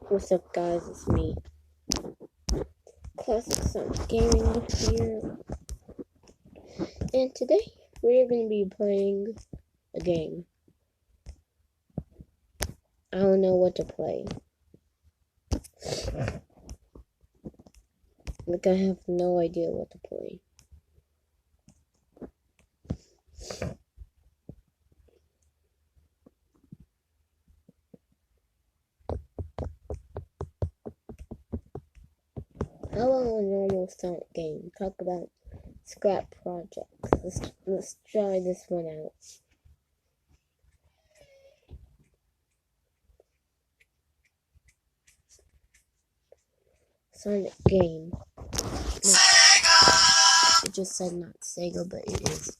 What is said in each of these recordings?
What's up, guys? It's me, Classic Sonic Gaming here, and today we're going to be playing a game. I don't know what to play. Like, I have no idea what to play. How about a normal Sonic game? Talk about scrap projects. Let's try this one out. Sonic game. No, it just said not Sega, but it is.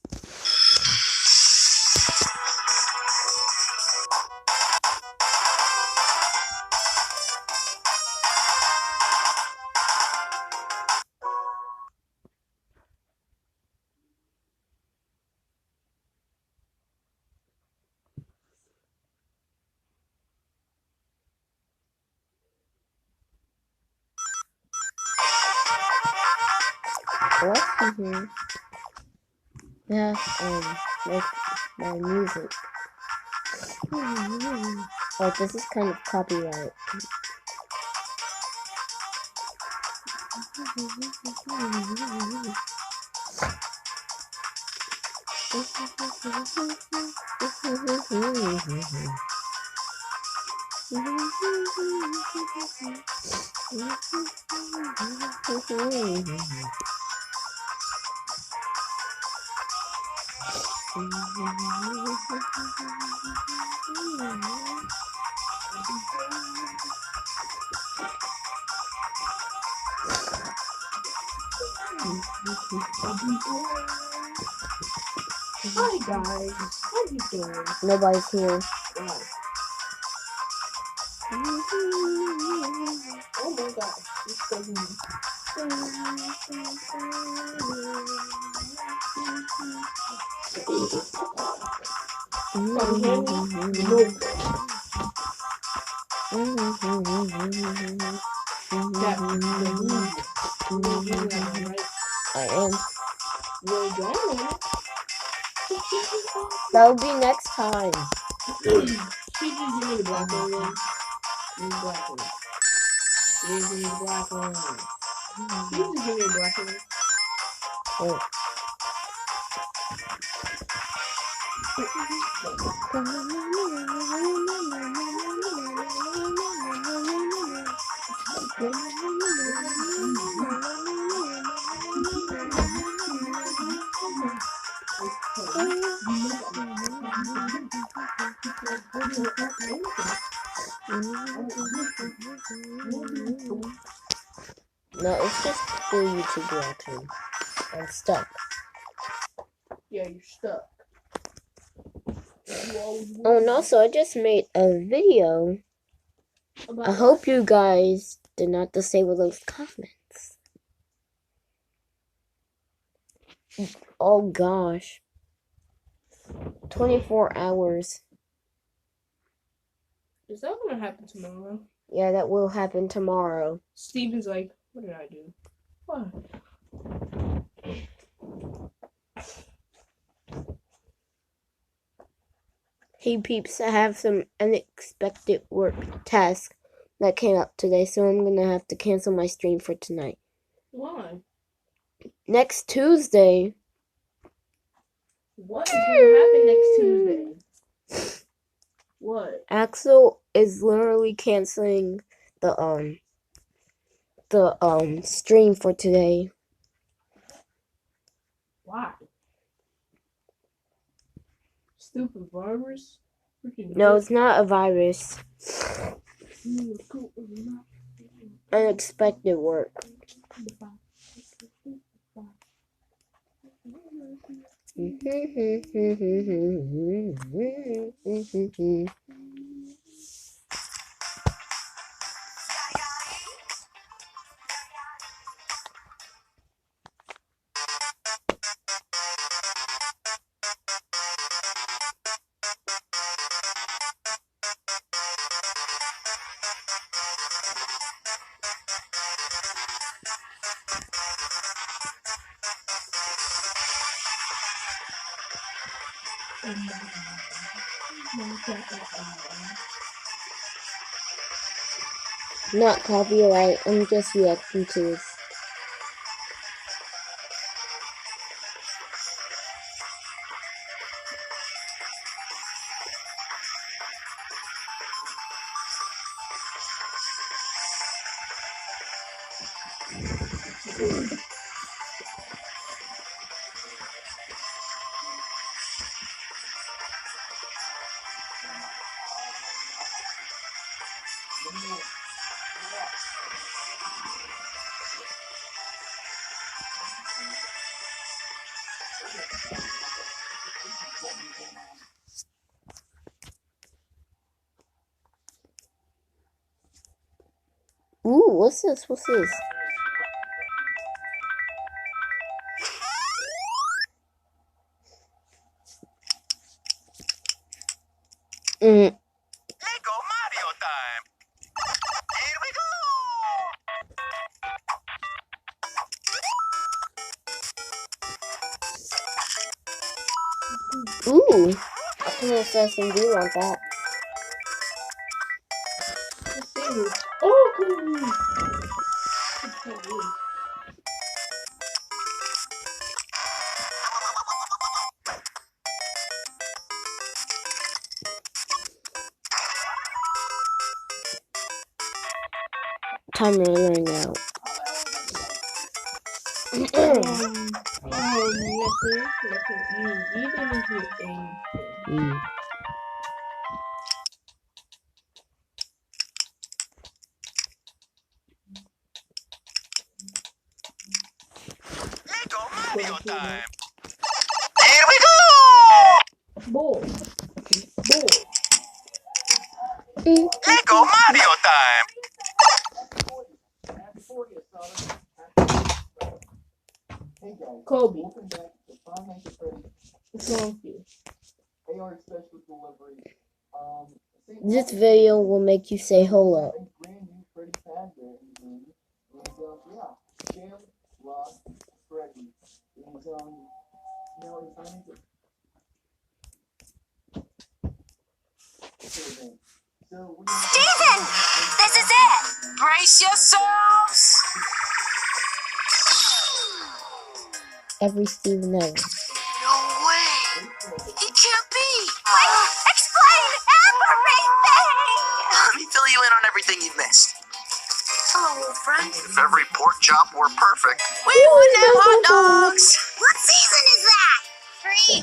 What? Yeah, like my music. Oh, this is kind of copyright. Hi guys, how you doing? Nobody's here. Wow. Oh my gosh, it's so good. I am. You're driving. That'll be next time. She just give me the black one then. Give me the black one. Give me the black one. You just give me the black one. Oh. No, it's just the YouTube reaction. I'm stuck. Yeah, you're stuck. Oh, and also, I just made a video. I hope you guys did not disable those comments. Oh gosh. 24 hours. Is that gonna happen tomorrow? Yeah, that will happen tomorrow. Steven's like, what did I do? What? Hey peeps, I have some unexpected work tasks that came up today, so I'm gonna have to cancel my stream for tonight. Why? Next Tuesday. What is gonna happen next Tuesday? What? Axel is literally canceling the stream for today. Why? Stupid virus? No, it's not a virus. Unexpected work. Not copyright. I'm just reacting to this. Ooh, what's this? What's this? Lego Mario time! Here we go! Ooh, Optimus SMD want that. Let's see this. Oh, cool. Timer running out. Lego Mario time! Here we go! Ball. Lego Mario time! Kobe. What's wrong with you? This video will make you say hold up. Steven! This is it! Brace yourselves! Every Steven ever. No way! It can't be! Explain everything! Let me fill you in on everything you've missed. Hello, old friend. If every pork chop were perfect, We would have hot dogs! What season is that?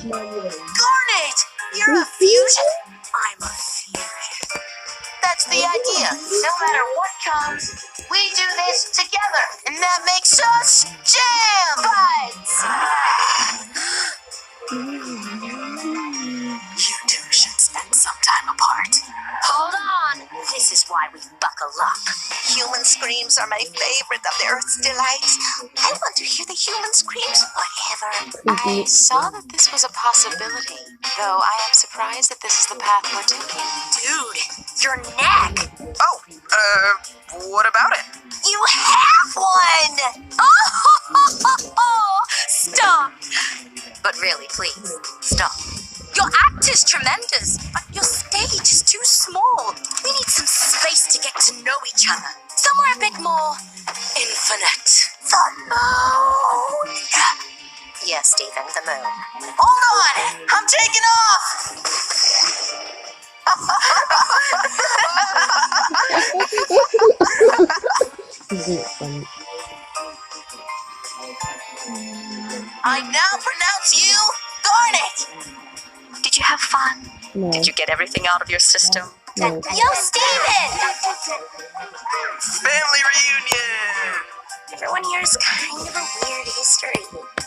3. Darn it! You're a fusion? I'm a fusion. That's the idea. No matter what comes, we do this together. And that makes us jam buds! You two should spend some time apart. Hold on. This is why we buckle up. Human screams are my favorite of the Earth's delights. I want to hear the human screams forever. I saw that this was a possibility, though I am surprised that this is the path we're taking. Dude, your neck! oh, what about it? You have one! Oh, stop! But really, please, stop. Your act is tremendous, but your stage is too small. We need some space to get to know each other. Somewhere a bit more infinite. The moon! Yes, Stephen, the moon. Hold on! I'm taking off! I now pronounce you Garnet! Did you have fun? No, Did you get everything out of your system? no. Yo, Steven! Family reunion! Everyone here is kind of a weird history.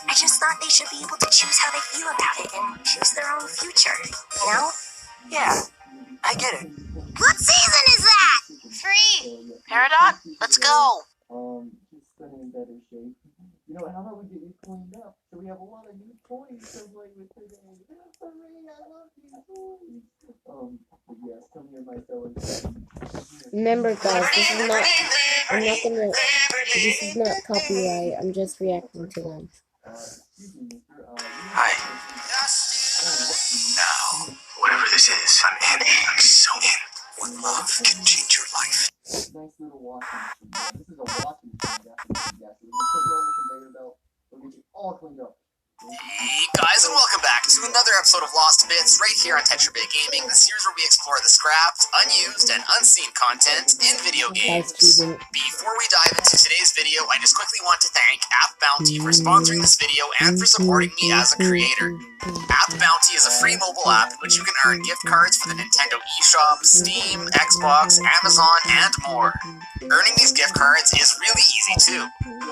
I just thought they should be able to choose how they feel about it and choose their own future, you know? Yeah, I get it. What season is that? 3. Peridot, let's go. She's sitting in better shape. You know, how about we get you cleaned up so we have a lot of new toys to play with today? Hooray, I love these toys. Yes, come here, my fellow. Remember, guys, this is not. I'm not gonna. This is not copyright. I'm just reacting to them. Excuse me, mister. Hi. Nah, is. I'm in. I'm so in. One love can change your life. Nice little washing machine. This is a washing machine, definitely. Yes, we're gonna put you on the conveyor belt. We'll get you all cleaned up. Hey guys, and welcome back to another episode of Lost Bits right here on Tetra Bit Gaming, the series where we explore the scrapped, unused, and unseen content in video games. Before we dive into today's video, I just quickly want to thank App Bounty for sponsoring this video and for supporting me as a creator. App Bounty is a free mobile app in which you can earn gift cards for the Nintendo eShop, Steam, Xbox, Amazon, and more. Earning these gift cards is really easy too.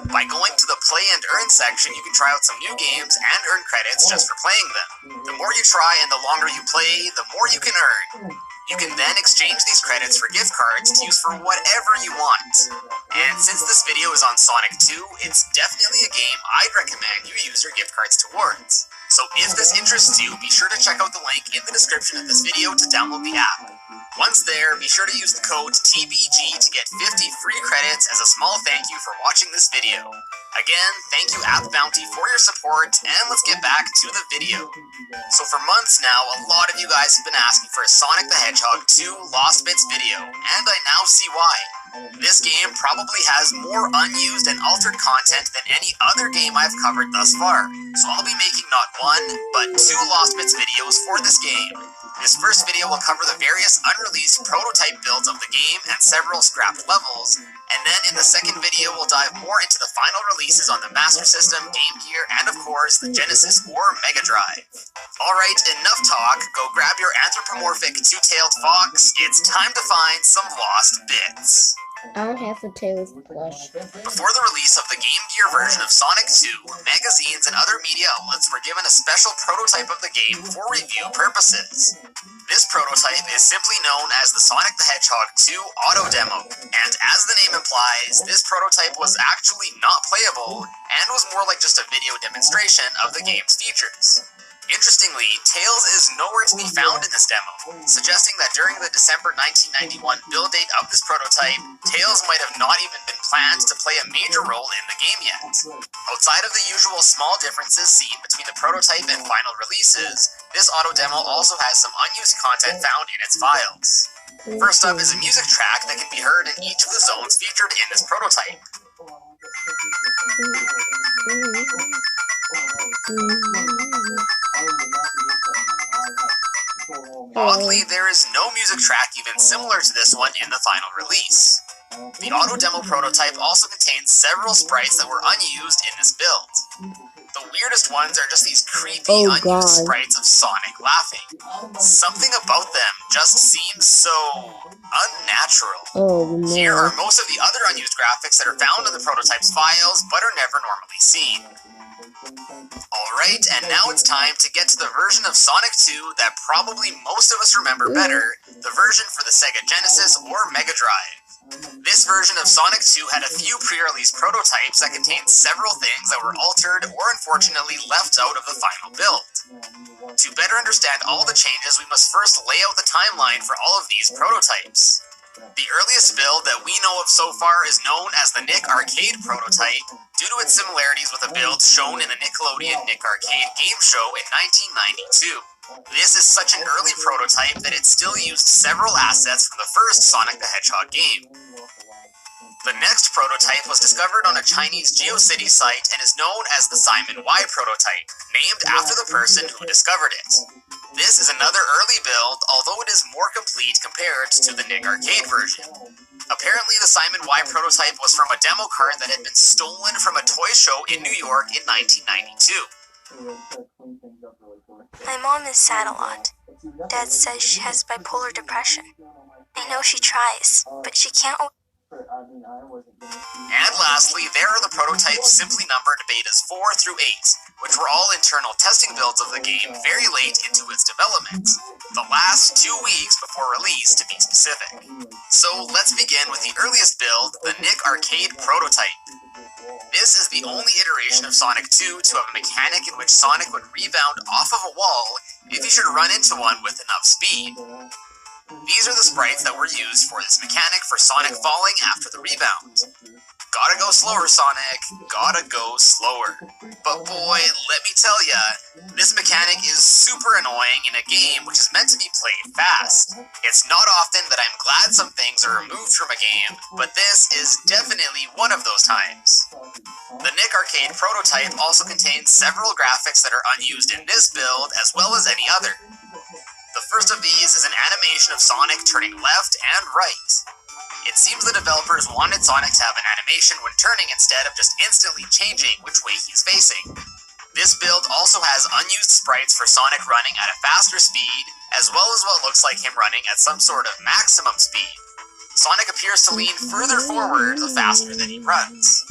By going to the Play and Earn section, you can try out some new games and earn credits just for playing them. The more you try and the longer you play, the more you can earn. You can then exchange these credits for gift cards to use for whatever you want. And since this video is on Sonic 2, it's definitely a game I'd recommend you use your gift cards towards. So if this interests you, be sure to check out the link in the description of this video to download the app. Once there, be sure to use the code TBG to get 50 free credits as a small thank you for watching this video. Again, thank you App Bounty for your support, and let's get back to the video. So for months now, a lot of you guys have been asking for a Sonic the Hedgehog 2 Lost Bits video, and I now see why. This game probably has more unused and altered content than any other game I've covered thus far, so I'll be making not one, but 2 Lost Bits videos for this game. This first video will cover the various unreleased prototype builds of the game and several scrapped levels, and then in the second video we'll dive more into the final releases on the Master System, Game Gear, and of course the Genesis or Mega Drive. Alright, enough talk, go grab your anthropomorphic two-tailed fox, it's time to find some lost bits. I don't have a tail plush. Before the release of the Game Gear version of Sonic 2, magazines and other media outlets were given a special prototype of the game for review purposes. This prototype is simply known as the Sonic the Hedgehog 2 Auto Demo, and as the name implies, this prototype was actually not playable and was more like just a video demonstration of the game's features. Interestingly, Tails is nowhere to be found in this demo, suggesting that during the December 1991 build date of this prototype, Tails might have not even been planned to play a major role in the game yet. Outside of the usual small differences seen between the prototype and final releases, this auto demo also has some unused content found in its files. First up is a music track that can be heard in each of the zones featured in this prototype. Oddly, there is no music track even similar to this one in the final release. The auto demo prototype also contains several sprites that were unused in this build. The weirdest ones are just these creepy, unused sprites of Sonic laughing. Something about them just seems so unnatural. Oh, no. Here are most of the other unused graphics that are found in the prototype's files, but are never normally seen. Alright, and now it's time to get to the version of Sonic 2 that probably most of us remember better, the version for the Sega Genesis or Mega Drive. This version of Sonic 2 had a few pre-release prototypes that contained several things that were altered or unfortunately left out of the final build. To better understand all the changes, we must first lay out the timeline for all of these prototypes. The earliest build that we know of so far is known as the Nick Arcade prototype, due to its similarities with a build shown in the Nickelodeon Nick Arcade game show in 1992. This is such an early prototype that it still used several assets from the first Sonic the Hedgehog game. The next prototype was discovered on a Chinese GeoCities site and is known as the Simon Y prototype, named after the person who discovered it. This is another early build, although it is more complete compared to the Nick Arcade version. Apparently the Simon Y prototype was from a demo card that had been stolen from a toy show in New York in 1992. My mom is sad a lot. Dad says she has bipolar depression. I know she tries, but she can't. And lastly, there are the prototypes simply numbered betas 4 through 8, which were all internal testing builds of the game very late into its development. The last 2 weeks before release, to be specific. So let's begin with the earliest build, the Nick Arcade prototype. This is the only iteration of Sonic 2 to have a mechanic in which Sonic would rebound off of a wall if he should run into one with enough speed. These are the sprites that were used for this mechanic for Sonic falling after the rebound. Gotta go slower, Sonic. Gotta go slower. But boy, let me tell ya, this mechanic is super annoying in a game which is meant to be played fast. It's not often that I'm glad some things are removed from a game, but this is definitely one of those times. The Nick Arcade prototype also contains several graphics that are unused in this build as well as any other. The first of these is an animation of Sonic turning left and right. It seems the developers wanted Sonic to have an animation when turning instead of just instantly changing which way he's facing. This build also has unused sprites for Sonic running at a faster speed, as well as what looks like him running at some sort of maximum speed. Sonic appears to lean further forward the faster that he runs.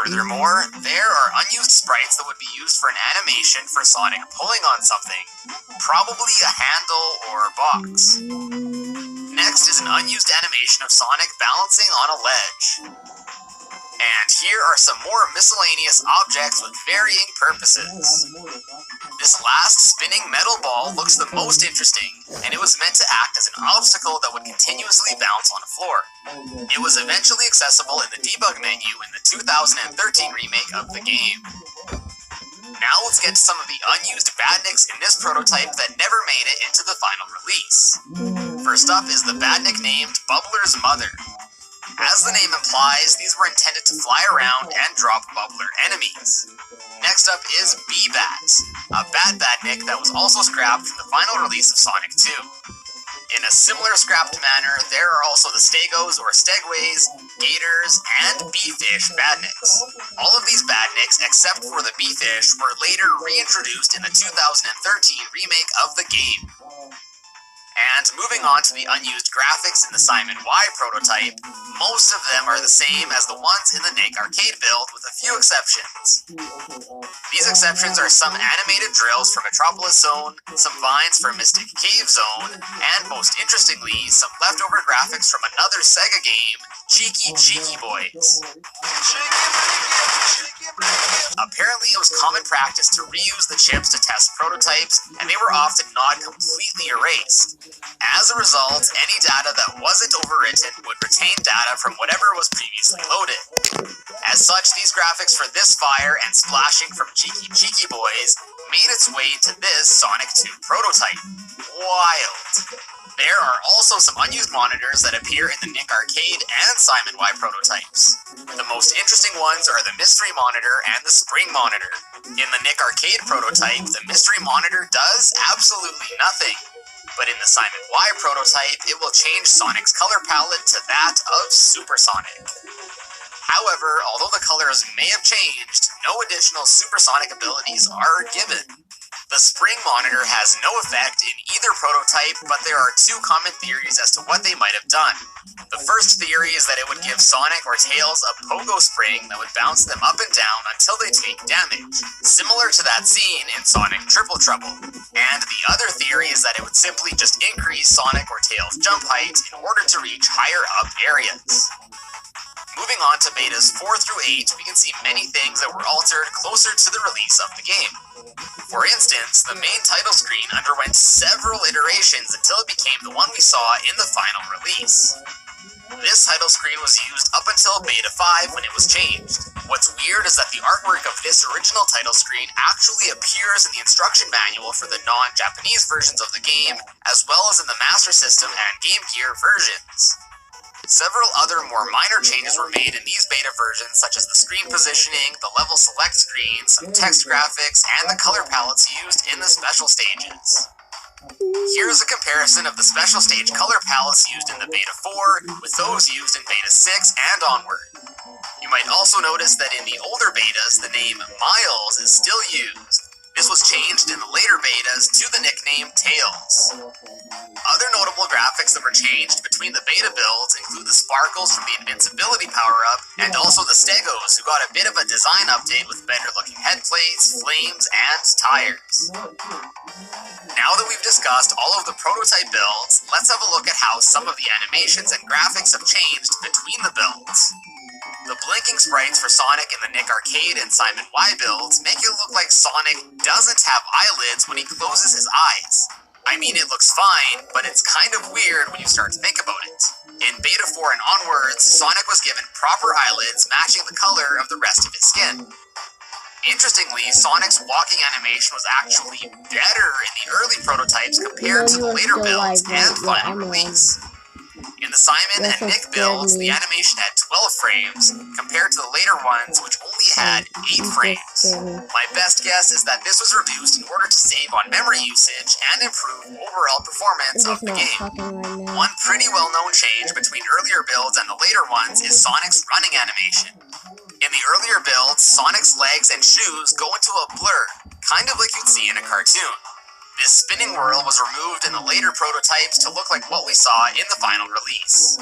Furthermore, there are unused sprites that would be used for an animation for Sonic pulling on something, probably a handle or box. Next is an unused animation of Sonic balancing on a ledge. And here are some more miscellaneous objects with varying purposes. This last spinning metal ball looks the most interesting, and it was meant to act as an obstacle that would continuously bounce on a floor. It was eventually accessible in the debug menu in the 2013 remake of the game. Now let's get to some of the unused badniks in this prototype that never made it into the final release. First up is the badnik named Bubbler's Mother. As the name implies, these were intended to fly around and drop Bubbler enemies. Next up is B-Bat, a bad badnik that was also scrapped from the final release of Sonic 2. In a similar scrapped manner, there are also the Stegos or Stegways, Gators, and Bee-Fish badniks. All of these badniks, except for the Bee-Fish, were later reintroduced in the 2013 remake of the game. And moving on to the unused graphics in the Simon Y prototype, most of them are the same as the ones in the Nick Arcade build with a few exceptions. These exceptions are some animated drills from Metropolis Zone, some vines from Mystic Cave Zone, and most interestingly, some leftover graphics from another Sega game, Cheeky Boys. Apparently it was common practice to reuse the chips to test prototypes, and they were often not completely erased. As a result, any data that wasn't overwritten would retain data from whatever was previously loaded. As such, these graphics for this fire and splashing from Cheeky Boys made its way to this Sonic 2 prototype. Wild. There are also some unused monitors that appear in the Nick Arcade and Simon Y prototypes. The most interesting ones are the Mystery Monitor and the Spring Monitor. In the Nick Arcade prototype, the Mystery Monitor does absolutely nothing. But in the Simon Y prototype, it will change Sonic's color palette to that of Super Sonic. However, although the colors may have changed, no additional supersonic abilities are given. The Spring Monitor has no effect in either prototype, but there are two common theories as to what they might have done. The first theory is that it would give Sonic or Tails a pogo spring that would bounce them up and down until they take damage, similar to that scene in Sonic Triple Trouble. And the other theory is that it would simply just increase Sonic or Tails' jump height in order to reach higher up areas. Moving on to betas 4 through 8, we can see many things that were altered closer to the release of the game. For instance, the main title screen underwent several iterations until it became the one we saw in the final release. This title screen was used up until Beta 5 when it was changed. What's weird is that the artwork of this original title screen actually appears in the instruction manual for the non-Japanese versions of the game, as well as in the Master System and Game Gear versions. Several other more minor changes were made in these beta versions, such as the screen positioning, the level select screen, some text graphics, and the color palettes used in the special stages. Here's a comparison of the special stage color palettes used in the Beta 4 with those used in Beta 6 and onward. You might also notice that in the older betas, the name Miles is still used. This was changed in the later betas to the nickname Tails. Other notable graphics that were changed between the beta builds include the sparkles from the invincibility power-up, and also the Stegos, who got a bit of a design update with better-looking headplates, flames, and tires. Now that we've discussed all of the prototype builds, let's have a look at how some of the animations and graphics have changed between the builds. The blinking sprites for Sonic in the Nick Arcade and Simon Y builds make it look like Sonic doesn't have eyelids when he closes his eyes. I mean, it looks fine, but it's kind of weird when you start to think about it. In Beta 4 and onwards, Sonic was given proper eyelids matching the color of the rest of his skin. Interestingly, Sonic's walking animation was actually better in the early prototypes compared to the later builds and final release. In the Simon and Nick builds, the animation had 12 frames, compared to the later ones, which only had 8 frames. My best guess is that this was reduced in order to save on memory usage and improve overall performance of the game. One pretty well-known change between earlier builds and the later ones is Sonic's running animation. In the earlier builds, Sonic's legs and shoes go into a blur, kind of like you'd see in a cartoon. This spinning whirl was removed in the later prototypes to look like what we saw in the final release.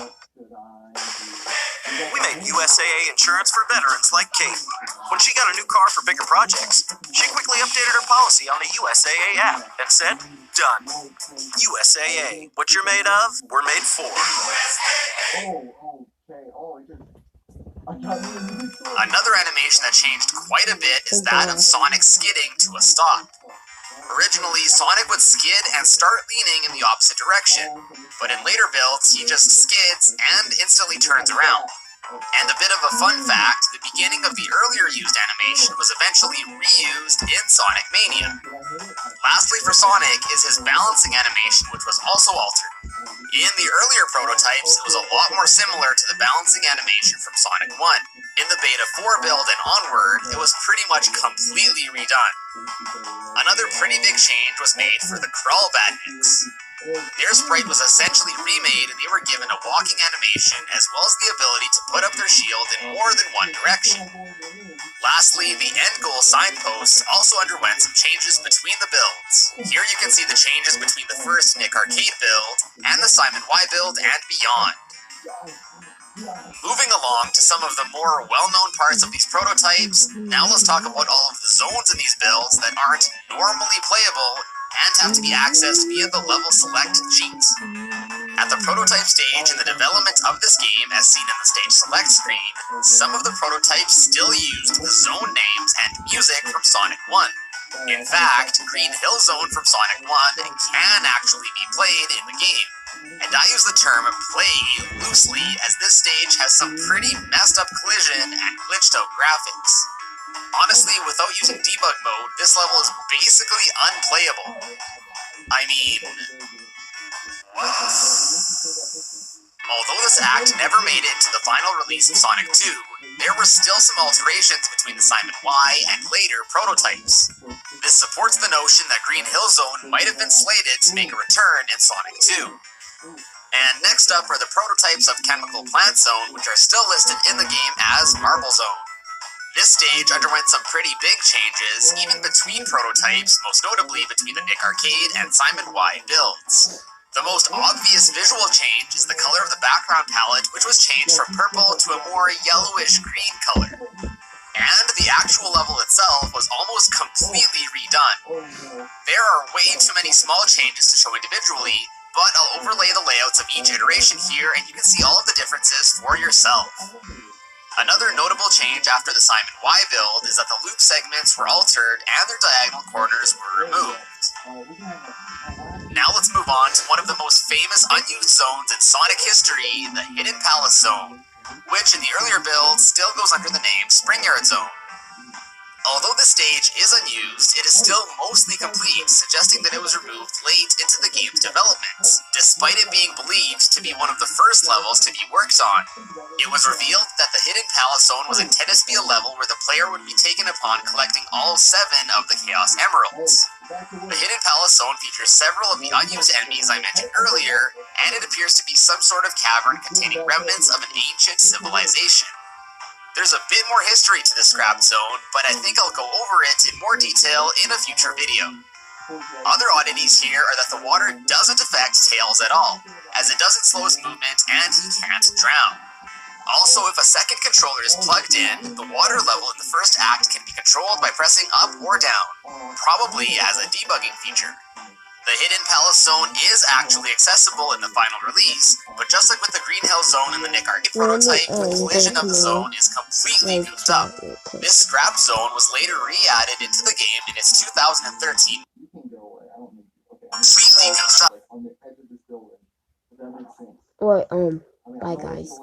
We made USAA insurance for veterans like Kate. When she got a new car for bigger projects, she quickly updated her policy on the USAA app and said, "Done. USAA. What you're made of, we're made for." Another animation that changed quite a bit is that of Sonic skidding to a stop. Originally, Sonic would skid and start leaning in the opposite direction, but in later builds, he just skids and instantly turns around. And a bit of a fun fact, the beginning of the earlier used animation was eventually reused in Sonic Mania. Lastly for Sonic is his balancing animation, which was also altered. In the earlier prototypes, it was a lot more similar to the balancing animation from Sonic 1. In the Beta 4 build and onward, it was pretty much completely redone. Another pretty big change was made for the Crawl Badniks. Their sprite was essentially remade and they were given a walking animation as well as the ability to put up their shield in more than one direction. Lastly, the end goal signposts also underwent some changes between the builds. Here you can see the changes between the first Nick Arcade build and the Simon Y build and beyond. Moving along to some of the more well-known parts of these prototypes, now let's talk about all of the zones in these builds that aren't normally playable and have to be accessed via the level select cheat. At the prototype stage in the development of this game, as seen in the stage select screen, some of the prototypes still used the zone names and music from Sonic 1. In fact, Green Hill Zone from Sonic 1 can actually be played in the game. And I use the term play loosely as this stage has some pretty messed up collision and glitched out graphics. Honestly, without using debug mode, this level is basically unplayable. I mean, what? Although this act never made it to the final release of Sonic 2, there were still some alterations between the Simon Y and later prototypes. This supports the notion that Green Hill Zone might have been slated to make a return in Sonic 2. And next up are the prototypes of Chemical Plant Zone, which are still listed in the game as Marble Zone. This stage underwent some pretty big changes, even between prototypes, most notably between the Nick Arcade and Simon Y builds. The most obvious visual change is the color of the background palette, which was changed from purple to a more yellowish-green color. And the actual level itself was almost completely redone. There are way too many small changes to show individually, but I'll overlay the layouts of each iteration here and you can see all of the differences for yourself. Another notable change after the Simon Y build is that the loop segments were altered and their diagonal corners were removed. Now let's move on to one of the most famous unused zones in Sonic history, the Hidden Palace Zone, which in the earlier builds still goes under the name Spring Yard Zone. Although the stage is unused, it is still mostly complete, suggesting that it was removed late into the game's development, despite it being believed to be one of the first levels to be worked on. It was revealed that the Hidden Palace Zone was intended to be a level where the player would be taken upon collecting all 7 of the Chaos Emeralds. The Hidden Palace Zone features several of the unused enemies I mentioned earlier, and it appears to be some sort of cavern containing remnants of an ancient civilization. There's a bit more history to this scrapped zone, but I think I'll go over it in more detail in a future video. Other oddities here are that the water doesn't affect Tails at all, as it doesn't slow his movement and he can't drown. Also, if a second controller is plugged in, the water level in the first act can be controlled by pressing up or down, probably as a debugging feature. The Hidden Palace Zone is actually accessible in the final release, but just like with the Green Hill Zone and the Nick Arcade prototype, the collision of the zone is completely goofed up. This scrapped zone was later re-added into the game in its 2013 completely goofed up. What, Bye, guys.